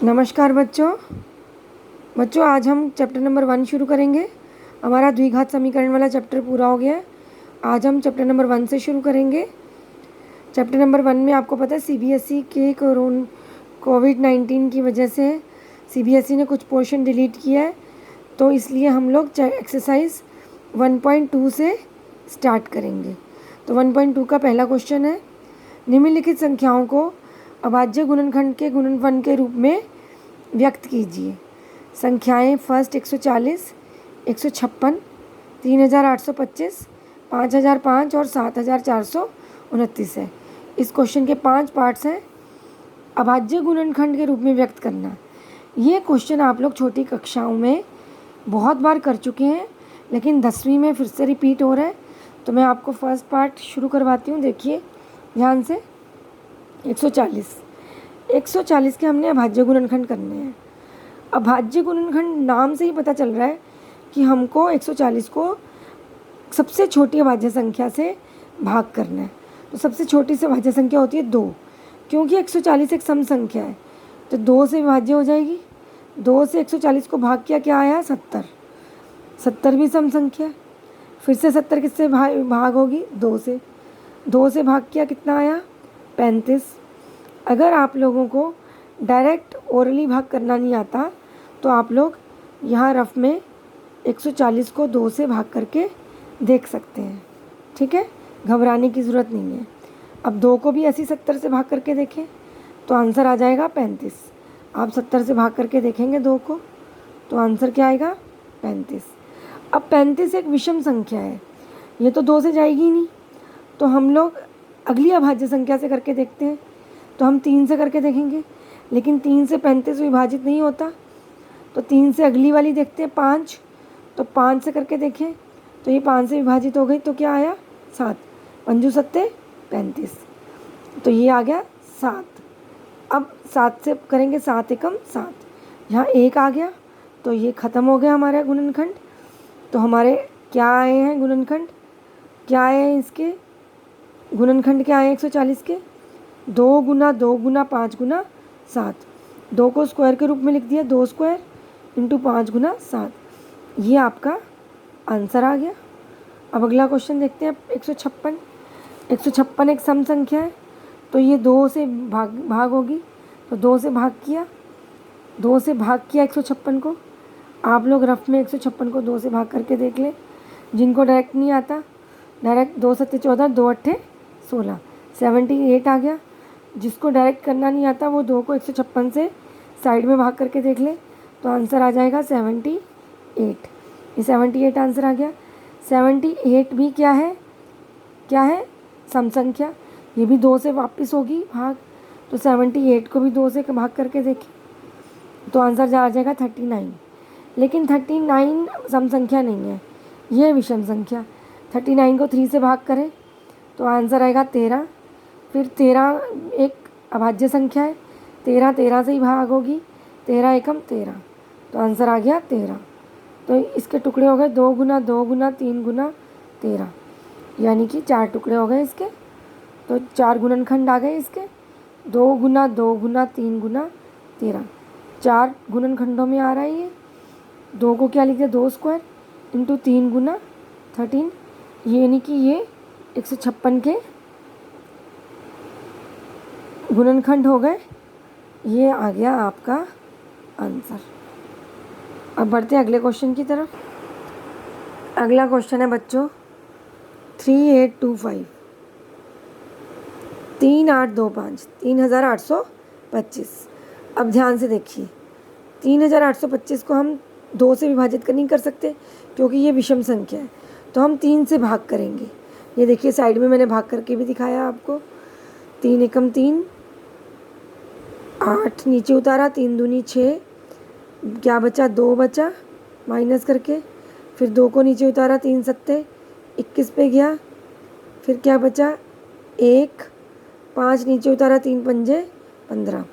नमस्कार बच्चों आज हम चैप्टर नंबर 1 शुरू करेंगे। हमारा द्विघात समीकरण वाला चैप्टर पूरा हो गया है। आज हम चैप्टर नंबर 1 से शुरू करेंगे। चैप्टर नंबर 1 में आपको पता है सीबीएसई के कोविड-19 की वजह से सीबीएसई ने कुछ पोर्शन डिलीट किया है, तो इसलिए हम लोग एक्सरसाइज 1.2 से स्टार्ट करेंगे। तो 1.2 का पहला क्वेश्चन है, निम्नलिखित संख्याओं को अभाज्य गुणनखंड के गुणनफल के रूप में व्यक्त कीजिए। संख्याएं फर्स्ट 140, 156, 3825, 5005 और 7429 है। इस क्वेश्चन के 5 पार्ट्स हैं। अभाज्य गुणनखंड के रूप में व्यक्त करना, ये क्वेश्चन आप लोग छोटी कक्षाओं में बहुत बार कर चुके हैं, लेकिन 10वीं में फिर से रिपीट हो रहा है। तो मैं आपको फर्स्ट पार्ट शुरू करवाती हूँ, देखिए ध्यान से। 140 के हमने अभाज्य गुणनखंड करने हैं। अभाज्य गुणनखंड नाम से ही पता चल रहा है कि हमको 140 को सबसे छोटी अभाज्य संख्या से भाग करना है। तो सबसे छोटी से अभाज्य संख्या होती है 2, क्योंकि 140 एक सम संख्या है, तो 2 से विभाज्य हो जाएगी। 2 से 140 को भाग किया, क्या आया? 70। 70 भी सम संख्या है। फिर से 70 किससे भाग होगी? 2 से। 2 से भाग किया, कितना आया? 35। अगर आप लोगों को डायरेक्ट ओरली भाग करना नहीं आता, तो आप लोग यहाँ रफ में 140 को 2 से भाग करके देख सकते हैं, ठीक है? घबराने की ज़रूरत नहीं है। अब 2 को भी ऐसी 70 से भाग करके देखें तो आंसर आ जाएगा 35। आप 70 से भाग करके देखेंगे 2 को, तो आंसर क्या आएगा? 35। अब 35 एक विषम संख्या है, ये तो 2 से जाएगी ही नहीं, तो हम लोग अगली अभाज्य संख्या से करके देखते हैं। तो हम 3 से करके देखेंगे, लेकिन 3 से 35 विभाजित नहीं होता, तो 3 से अगली वाली देखते हैं 5। तो 5 से करके देखें तो ये 5 से विभाजित हो गई, तो क्या आया? 7। 5 सत्ते 35, तो ये आ गया 7। अब 7 से करेंगे 7 एकम 7, यहाँ 1 आ गया, तो ये ख़त्म हो गया हमारा गुणनखंड। तो हमारे क्या आए हैं गुणनखंड? क्या आए हैं इसके गुणनखंड? क्या आए 140 के? 2 गुना 2 गुना 5 गुना 7। 2 को स्क्वायर के रूप में लिख दिया, 2 स्क्वायर इंटू 5 गुना 7। ये आपका आंसर आ गया। अब अगला क्वेश्चन देखते हैं। 156। 156 एक सम संख्या है, तो ये 2 से भाग होगी, तो 2 से भाग किया। 2 से भाग किया 156 को। आप लोग रफ में 156 को 2 से भाग करके देख लें, जिनको डायरेक्ट नहीं आता। डायरेक्ट 2 सत्ते 14, 2 अट्ठे 16, 78 आ गया। जिसको डायरेक्ट करना नहीं आता वो 2 को 156 से साइड में भाग करके देख ले, तो आंसर आ जाएगा 78। ये 78 आंसर आ गया। 78 भी क्या है? क्या है? सम संख्या। ये भी 2 से वापस होगी भाग, तो 78 को भी 2 से भाग करके देखें, तो आंसर आ जाएगा 39। लेकिन 39 सम संख्या नहीं है, ये विषम संख्या। 39 को 3 से भाग करें तो आंसर आएगा 13। फिर 13 एक अभाज्य संख्या है, 13 से ही भाग होगी, 13 एकम 13, तो आंसर आ गया 13। तो इसके टुकड़े हो गए 2 गुना 2 गुना 3 गुना 13, यानी कि 4 टुकड़े हो गए इसके। तो 4 गुणनखंड आ गए इसके, 2 गुना 2 गुना 3 गुना 13। 4 गुणनखंडों में आ रहा है ये। 2 को क्या लिख दिया? 2 स्क्वायर इंटू 3 गुना 13, यानी कि ये 156 के गुणनखंड हो गए। ये आ गया आपका आंसर। अब बढ़ते हैं अगले क्वेश्चन की तरफ। अगला क्वेश्चन है बच्चों 3825, 3825, 3825। अब ध्यान से देखिए, 3825 को हम 2 से विभाजित नहीं कर सकते, क्योंकि ये विषम संख्या है, तो हम 3 से भाग करेंगे। ये देखिए साइड में मैंने भाग करके भी दिखाया आपको। 3 एकम 3, 8 नीचे उतारा, 3 दूनी 6, क्या बचा? 2 बचा माइनस करके। फिर 2 को नीचे उतारा, 3 सत्ते 21 पे गया। फिर क्या बचा? 1, 5 नीचे उतारा, 3 पंजे 15।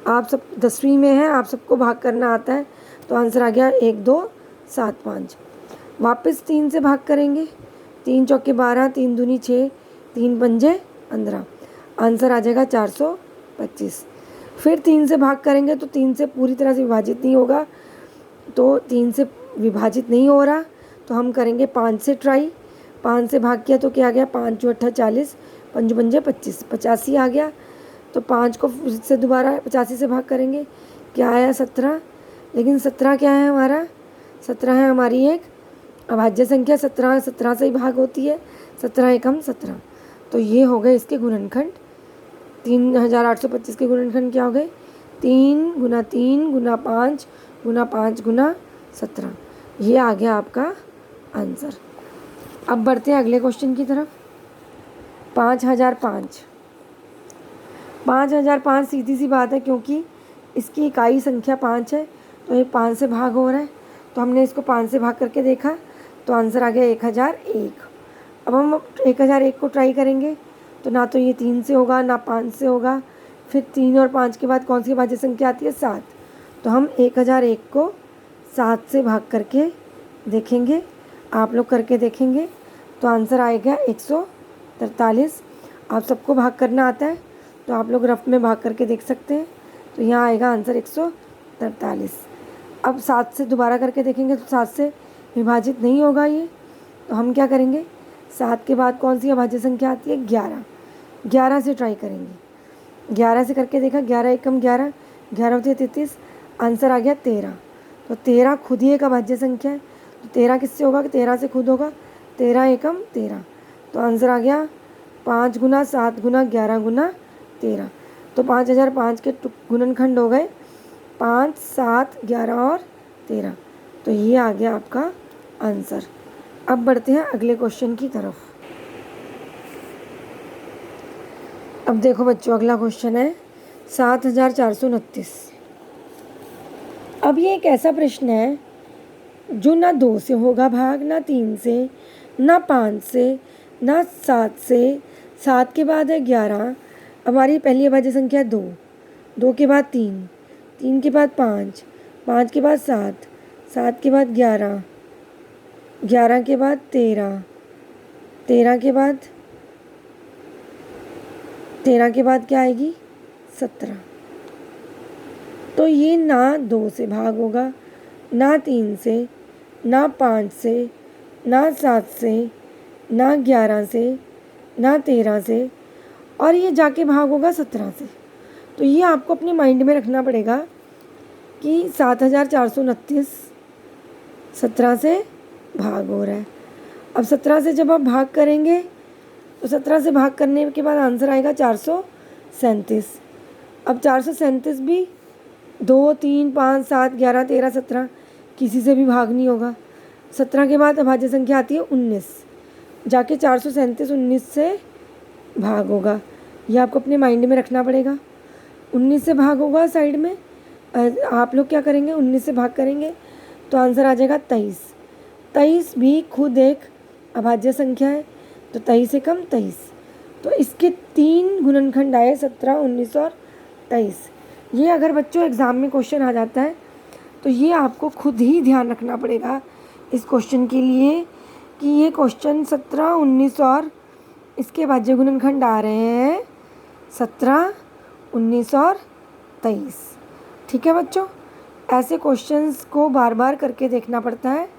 आप सब 10वीं में हैं, आप सबको भाग करना आता है, तो आंसर आ गया 1 2 7 5। वापस 3 से भाग करेंगे, 3 चौके 12, 3 दूनी 6, 3 पंजे 15, आंसर आ जाएगा 425। फिर 3 से भाग करेंगे तो 3 से पूरी तरह से विभाजित नहीं होगा, तो 3 से विभाजित नहीं हो रहा तो हम करेंगे 5 से ट्राई। 5 से भाग किया तो क्या आ गया, 5 जो 8 40, 5 पंजे 25, 85 आ गया। तो 5 को फिर से दोबारा 85 से भाग करेंगे, क्या आया 17। लेकिन 17 क्या है हमारा, 17 है हमारी एक अभाज्य संख्या। 17 17 से ही भाग होती है, 17 एकम 17। तो ये हो गए इसके गुणनखंड। 3825 के गुणनखंड क्या हो गए, 3 गुना 3 गुना 5 गुना 5 गुना 17। ये आ गया आपका आंसर। अब बढ़ते हैं अगले क्वेश्चन की तरफ। 5005। 5005 सीधी सी बात है, क्योंकि इसकी इकाई संख्या 5 है तो ये 5 से भाग हो रहा है, तो हमने इसको 5 से भाग करके देखा तो आंसर आ गया 1001। अब हम 1001 को ट्राई करेंगे तो ना तो ये 3 से होगा ना 5 से होगा। फिर 3 और 5 के बाद कौन सी भाज्य संख्या आती है, 7। तो हम 1001 को 7 से भाग करके देखेंगे, आप लोग करके देखेंगे तो आंसर आएगा 143। आप सबको भाग करना आता है तो आप लोग रफ में भाग करके देख सकते हैं। तो यहाँ आएगा आंसर 143। अब 7 से दोबारा करके देखेंगे तो 7 से विभाजित नहीं होगा ये, तो हम क्या करेंगे, 7 के बाद कौन सी अभाज्य संख्या आती है, 11। 11 से ट्राई करेंगे। 11 से करके देखा, 11 एकम 11, 11 होती है 33, आंसर आ गया 13। तो 13 खुद ही एक अभाज्य संख्या है, तो 13 किससे होगा, 13 से खुद होगा, 13 एकम 13। तो आंसर आ गया 5 गुना 7 गुना 11 गुना 13। तो 5005 के गुणनखंड हो गए 5 7 11 और 13। तो ये आ गया आपका आंसर। अब बढ़ते हैं अगले क्वेश्चन की तरफ। अब देखो बच्चों, अगला क्वेश्चन है 7429। अब ये एक ऐसा प्रश्न है जो ना 2 से होगा भाग, ना 3 से, ना 5 से, ना 7 से। 7 के बाद है 11, हमारी पहली अभाज्य संख्या 2, 2 के बाद 3, 3 के बाद 5, 5 के बाद 7, 7 के बाद 11, 11 के बाद 13, 13 के बाद क्या आएगी, 17। तो ये ना 2 से भाग होगा, ना 3 से, ना 5 से, ना 7 से, ना 11 से, ना 13 से, और ये जाके भाग होगा 17 से। तो ये आपको अपने माइंड में रखना पड़ेगा कि 7429 17 से भाग हो रहा है। अब 17 से जब आप भाग करेंगे तो 17 से भाग करने के बाद आंसर आएगा 437। अब 437 भी 2 3 5 7 11 13 17 किसी से भी भाग नहीं होगा। 17 के बाद अभाज्य संख्या आती है 19, जाके 437 19 से भाग होगा। ये आपको अपने माइंड में रखना पड़ेगा। 19 से भाग होगा साइड में, आप लोग क्या करेंगे, 19 से भाग करेंगे तो आंसर आ जाएगा 23। 23 भी खुद एक अभाज्य संख्या है, तो 23 से कम 23। तो इसके 3 गुणनखंड आए 17 19 और 23। ये अगर बच्चों एग्ज़ाम में क्वेश्चन आ जाता है तो ये आपको खुद ही ध्यान रखना पड़ेगा इस क्वेश्चन के लिए कि ये क्वेश्चन 17 19 और इसके भाज्य गुणनखंड आ रहे हैं 17 19 और 23। ठीक है बच्चों, ऐसे क्वेश्चंस को बार बार करके देखना पड़ता है,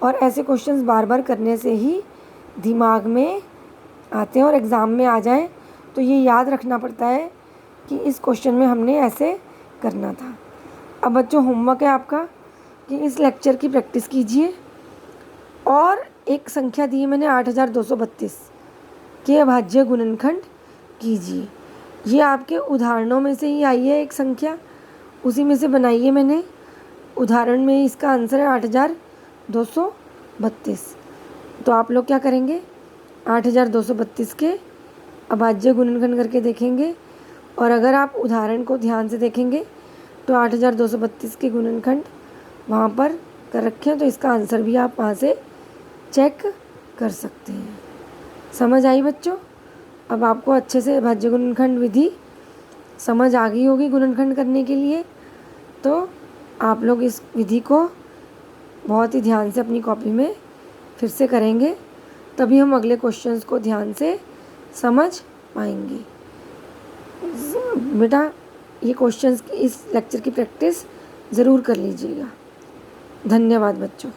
और ऐसे क्वेश्चंस बार बार करने से ही दिमाग में आते हैं और एग्ज़ाम में आ जाएं तो ये याद रखना पड़ता है कि इस क्वेश्चन में हमने ऐसे करना था। अब बच्चों होमवर्क है आपका कि इस लेक्चर की प्रैक्टिस कीजिए, और एक संख्या दी है मैंने 8232 के अभाज्य गुणनखंड कीजिए। ये आपके उदाहरणों में से ही आई है एक संख्या, उसी में से बनाई है मैंने। उदाहरण में इसका आंसर है 8232। तो आप लोग क्या करेंगे, 8232 के अभाज्य गुणनखंड करके देखेंगे, और अगर आप उदाहरण को ध्यान से देखेंगे तो 8232 के गुणनखंड वहाँ पर कर रखे हैं, तो इसका आंसर भी आप वहाँ से चेक कर सकते हैं। समझ आई बच्चों? अब आपको अच्छे से अभाज्य गुणनखंड विधि समझ आ गई होगी गुणनखंड करने के लिए। तो आप लोग इस विधि को बहुत ही ध्यान से अपनी कॉपी में फिर से करेंगे, तभी हम अगले क्वेश्चंस को ध्यान से समझ पाएंगे। बेटा ये क्वेश्चंस की, इस लेक्चर की प्रैक्टिस ज़रूर कर लीजिएगा। धन्यवाद बच्चों।